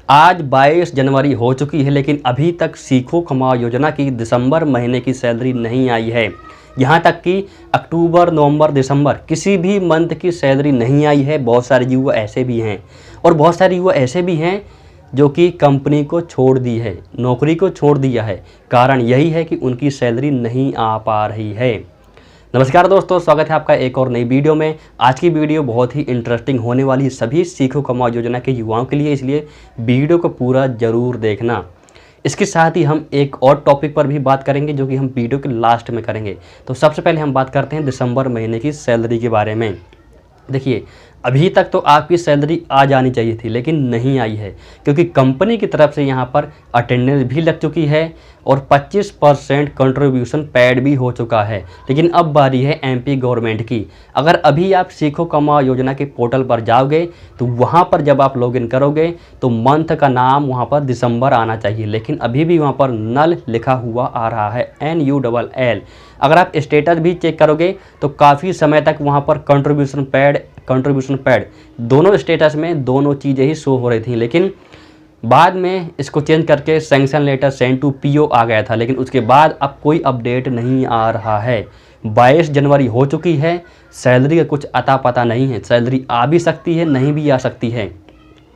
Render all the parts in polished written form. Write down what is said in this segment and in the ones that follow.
आज 22 जनवरी हो चुकी है, लेकिन अभी तक सीखो कमाओ योजना की दिसंबर महीने की सैलरी नहीं आई है। यहाँ तक कि अक्टूबर, नवंबर, दिसंबर किसी भी मंथ की सैलरी नहीं आई है। बहुत सारे युवा ऐसे भी हैं और बहुत सारे युवा ऐसे भी हैं जो कि कंपनी को छोड़ दी है, नौकरी को छोड़ दिया है। कारण यही है कि उनकी सैलरी नहीं आ पा रही है। नमस्कार दोस्तों, स्वागत है आपका एक और नई वीडियो में। आज की वीडियो बहुत ही इंटरेस्टिंग होने वाली है सभी सीखो कमाओ योजना के युवाओं के लिए, इसलिए वीडियो को पूरा ज़रूर देखना। इसके साथ ही हम एक और टॉपिक पर भी बात करेंगे जो कि हम वीडियो के लास्ट में करेंगे। तो सबसे पहले हम बात करते हैं दिसंबर महीने की सैलरी के बारे में। देखिए, अभी तक तो आपकी सैलरी आ जानी चाहिए थी, लेकिन नहीं आई है क्योंकि कंपनी की तरफ से यहाँ पर अटेंडेंस भी लग चुकी है और 25% कंट्रीब्यूशन पेड भी हो चुका है। लेकिन अब बारी है एमपी गवर्नमेंट की। अगर अभी आप सीखो कमाओ योजना के पोर्टल पर जाओगे तो वहाँ पर जब आप लॉगिन करोगे तो मंथ का नाम वहाँ पर दिसंबर आना चाहिए, लेकिन अभी भी वहाँ पर नल लिखा हुआ आ रहा है, NULL। अगर आप स्टेटस भी चेक करोगे तो काफ़ी समय तक वहाँ पर कंट्रीब्यूशन पेड दोनों स्टेटस में दोनों चीज़ें ही शो हो रही थी। लेकिन बाद में इसको चेंज करके sanction letter send to PO आ गया था, लेकिन उसके बाद अब कोई अपडेट नहीं आ रहा है। 22 जनवरी हो चुकी है, सैलरी का कुछ अता पता नहीं है। सैलरी आ भी सकती है, नहीं भी आ सकती है,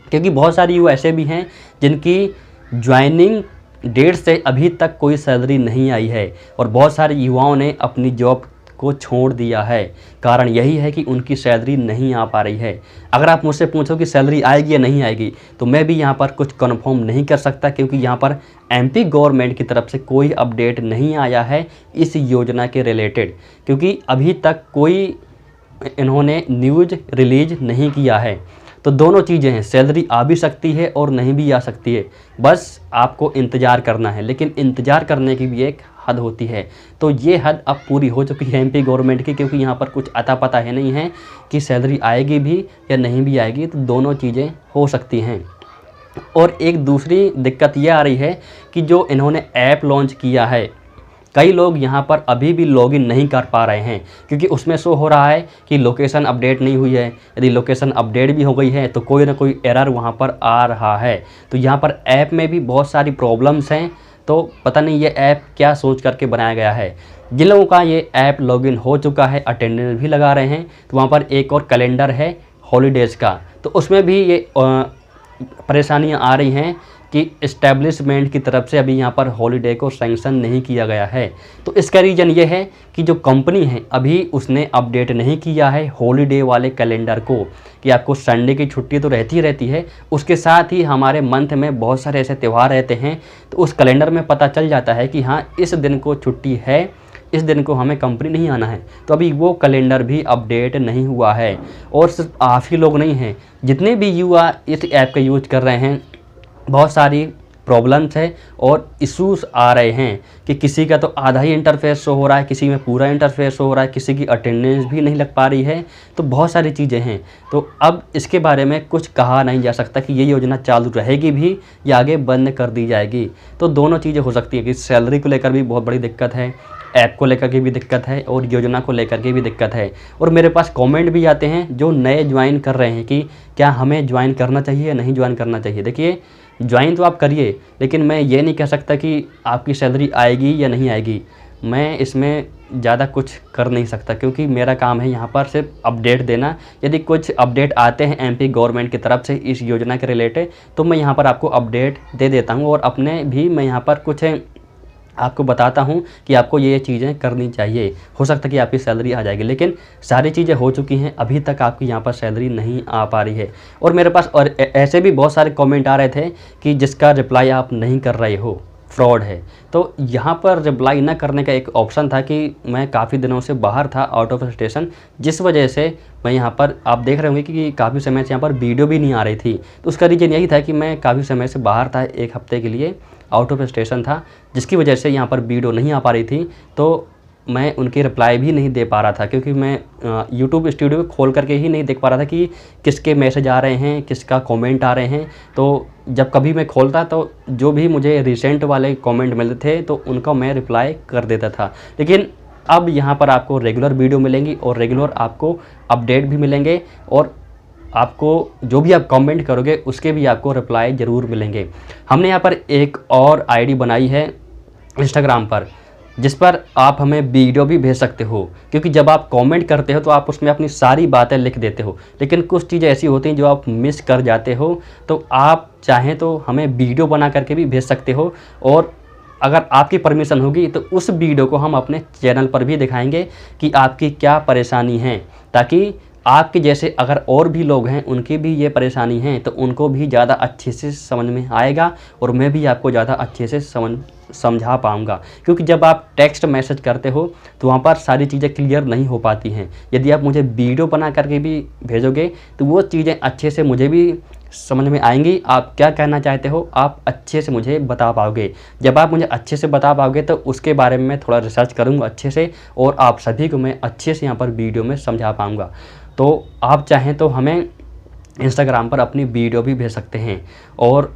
क्योंकि बहुत सारे युवा ऐसे भी हैं जिनकी ज्वाइनिंग डेट से अभी तक कोई सैलरी नहीं आई है और बहुत सारे युवाओं ने अपनी जॉब को छोड़ दिया है। कारण यही है कि उनकी सैलरी नहीं आ पा रही है। अगर आप मुझसे पूछो कि सैलरी आएगी या नहीं आएगी, तो मैं भी यहाँ पर कुछ कन्फर्म नहीं कर सकता, क्योंकि यहाँ पर MP गवर्नमेंट की तरफ से कोई अपडेट नहीं आया है इस योजना के रिलेटेड, क्योंकि अभी तक कोई इन्होंने न्यूज़ रिलीज नहीं किया है। तो दोनों चीज़ें हैं, सैलरी आ भी सकती है और नहीं भी आ सकती है। बस आपको इंतज़ार करना है, लेकिन इंतज़ार करने की भी एक हद होती है। तो ये हद अब पूरी हो चुकी है MP गवर्नमेंट की, क्योंकि यहाँ पर कुछ अता पता है नहीं है कि सैलरी आएगी भी या नहीं भी आएगी। तो दोनों चीज़ें हो सकती हैं। और एक दूसरी दिक्कत ये आ रही है कि जो इन्होंने ऐप लॉन्च किया है, कई लोग यहाँ पर अभी भी लॉगिन नहीं कर पा रहे हैं, क्योंकि उसमें शो हो रहा है कि लोकेशन अपडेट नहीं हुई है। यदि लोकेशन अपडेट भी हो गई है तो कोई ना कोई एरर वहाँ पर आ रहा है। तो यहाँ पर ऐप में भी बहुत सारी प्रॉब्लम्स हैं। तो पता नहीं ये ऐप क्या सोच करके बनाया गया है। जिन लोगों का ये ऐप लॉगिन हो चुका है, अटेंडेंस भी लगा रहे हैं, तो वहाँ पर एक और कैलेंडर है हॉलीडेज़ का, तो उसमें भी ये परेशानियाँ आ रही हैं कि इस्टेब्लिशमेंट की तरफ से अभी यहाँ पर हॉलीडे को सैंक्शन नहीं किया गया है। तो इसका रीज़न ये है कि जो कंपनी है अभी उसने अपडेट नहीं किया है हॉलीडे वाले कैलेंडर को, कि आपको संडे की छुट्टी तो रहती है, उसके साथ ही हमारे मंथ में बहुत सारे ऐसे त्यौहार रहते हैं, तो उस कैलेंडर में पता चल जाता है कि हाँ इस दिन को छुट्टी है, इस दिन को हमें कंपनी नहीं आना है। तो अभी वो कैलेंडर भी अपडेट नहीं हुआ है। और सिर्फ आप ही लोग नहीं हैं, जितने भी युवा इस ऐप का यूज कर रहे हैं, बहुत सारी प्रॉब्लम्स है और इश्यूज आ रहे हैं कि किसी का तो आधा ही इंटरफेस शो हो रहा है, किसी में पूरा इंटरफेस शो हो रहा है, किसी की अटेंडेंस भी नहीं लग पा रही है। तो बहुत सारी चीज़ें हैं। तो अब इसके बारे में कुछ कहा नहीं जा सकता कि ये योजना चालू रहेगी भी या आगे बंद कर दी जाएगी। तो दोनों चीज़ें हो सकती हैं कि सैलरी को लेकर भी बहुत बड़ी दिक्कत है, ऐप को लेकर के भी दिक्कत है और योजना को लेकर के भी दिक्कत है। और मेरे पास कमेंट भी आते हैं जो नए ज्वाइन कर रहे हैं कि क्या हमें ज्वाइन करना चाहिए या नहीं ज्वाइन करना चाहिए। देखिए, ज्वाइन तो आप करिए, लेकिन मैं ये नहीं कह सकता कि आपकी सैलरी आएगी या नहीं आएगी। मैं इसमें ज़्यादा कुछ कर नहीं सकता, क्योंकि मेरा काम है यहाँ पर सिर्फ अपडेट देना। यदि कुछ अपडेट आते हैं MP गवर्नमेंट की तरफ से इस योजना के रिलेटेड, तो मैं यहाँ पर आपको अपडेट दे देता हूँ और अपने भी मैं यहाँ पर कुछ आपको बताता हूँ कि आपको ये चीज़ें करनी चाहिए। हो सकता है कि आपकी सैलरी आ जाएगी, लेकिन सारी चीज़ें हो चुकी हैं, अभी तक आपकी यहाँ पर सैलरी नहीं आ पा रही है। और मेरे पास और ऐसे भी बहुत सारे कमेंट आ रहे थे कि जिसका रिप्लाई आप नहीं कर रहे हो, फ्रॉड है। तो यहाँ पर रिप्लाई न करने का एक ऑप्शन था कि मैं काफ़ी दिनों से बाहर था, आउट ऑफ स्टेशन, जिस वजह से मैं यहाँ पर, आप देख रहे होंगे कि काफ़ी समय से यहाँ पर वीडियो भी नहीं आ रही थी। तो उसका रीज़न यही था कि मैं काफ़ी समय से बाहर था, 1 हफ्ते के लिए आउट ऑफ स्टेशन था, जिसकी वजह से यहाँ पर वीडियो नहीं आ पा रही थी। तो मैं उनकी रिप्लाई भी नहीं दे पा रहा था, क्योंकि मैं यूट्यूब स्टूडियो खोल करके ही नहीं देख पा रहा था कि किसके मैसेज आ रहे हैं, किसका कमेंट आ रहे हैं। तो जब कभी मैं खोलता तो जो भी मुझे रिसेंट वाले कमेंट मिलते थे तो उनका मैं रिप्लाई कर देता था। लेकिन अब यहाँ पर आपको रेगुलर वीडियो मिलेंगी और रेगुलर आपको अपडेट भी मिलेंगे और आपको जो भी आप कमेंट करोगे उसके भी आपको रिप्लाई ज़रूर मिलेंगे। हमने यहाँ पर एक और आईडी बनाई है इंस्टाग्राम पर, जिस पर आप हमें वीडियो भी भेज सकते हो, क्योंकि जब आप कमेंट करते हो तो आप उसमें अपनी सारी बातें लिख देते हो, लेकिन कुछ चीज़ें ऐसी होती हैं जो आप मिस कर जाते हो। तो आप चाहें तो हमें वीडियो बना करके भी भेज सकते हो, और अगर आपकी परमिशन होगी तो उस वीडियो को हम अपने चैनल पर भी दिखाएंगे कि आपकी क्या परेशानी है, ताकि आपके जैसे अगर और भी लोग हैं उनकी भी ये परेशानी है तो उनको भी ज़्यादा अच्छे से समझ में आएगा, और मैं भी आपको ज़्यादा अच्छे से समझा पाऊँगा। क्योंकि जब आप टेक्स्ट मैसेज करते हो तो वहाँ पर सारी चीज़ें क्लियर नहीं हो पाती हैं। यदि आप मुझे वीडियो बना करके भी भेजोगे तो वो चीज़ें अच्छे से मुझे भी समझ में आएंगी। आप क्या कहना चाहते हो आप अच्छे से मुझे बता पाओगे। जब आप मुझे अच्छे से बता पाओगे तो उसके बारे में मैं थोड़ा रिसर्च करूँगा अच्छे से, और आप सभी को मैं अच्छे से यहाँ पर वीडियो में समझा पाऊँगा। तो आप चाहें तो हमें इंस्टाग्राम पर अपनी वीडियो भी भेज सकते हैं, और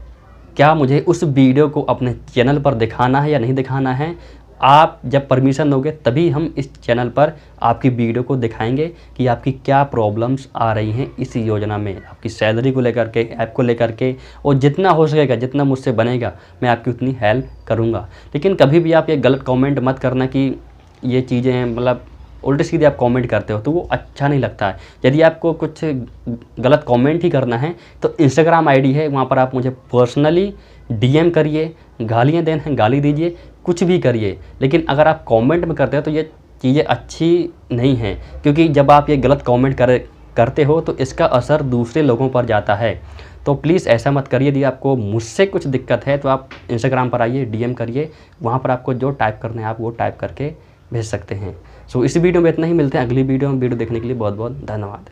क्या मुझे उस वीडियो को अपने चैनल पर दिखाना है या नहीं दिखाना है, आप जब परमिशन दोगे तभी हम इस चैनल पर आपकी वीडियो को दिखाएंगे कि आपकी क्या प्रॉब्लम्स आ रही हैं इस योजना में, आपकी सैलरी को लेकर के, ऐप को लेकर के, और जितना हो सकेगा, जितना मुझसे बनेगा मैं आपकी उतनी हेल्प करूंगा। लेकिन कभी भी आप ये गलत कमेंट मत करना कि ये चीज़ें मतलब उल्टे सीधे आप कमेंट करते हो, तो वो अच्छा नहीं लगता है। यदि आपको कुछ गलत कमेंट ही करना है तो इंस्टाग्राम आईडी है, वहाँ पर आप मुझे पर्सनली डीएम करिए, गालियाँ देना है गाली दीजिए, कुछ भी करिए। लेकिन अगर आप कमेंट में करते हो तो ये चीज़ें अच्छी नहीं हैं, क्योंकि जब आप ये गलत कमेंट करते हो तो इसका असर दूसरे लोगों पर जाता है। तो प्लीज़ ऐसा मत करिए। यदि आपको मुझसे कुछ दिक्कत है तो आप इंस्टाग्राम पर आइए, डीएम करिए, वहाँ पर आपको जो टाइप करना है आप वो टाइप करके भेज सकते हैं। सो इस वीडियो में इतना ही, मिलते हैं अगली वीडियो में। वीडियो देखने के लिए बहुत बहुत धन्यवाद।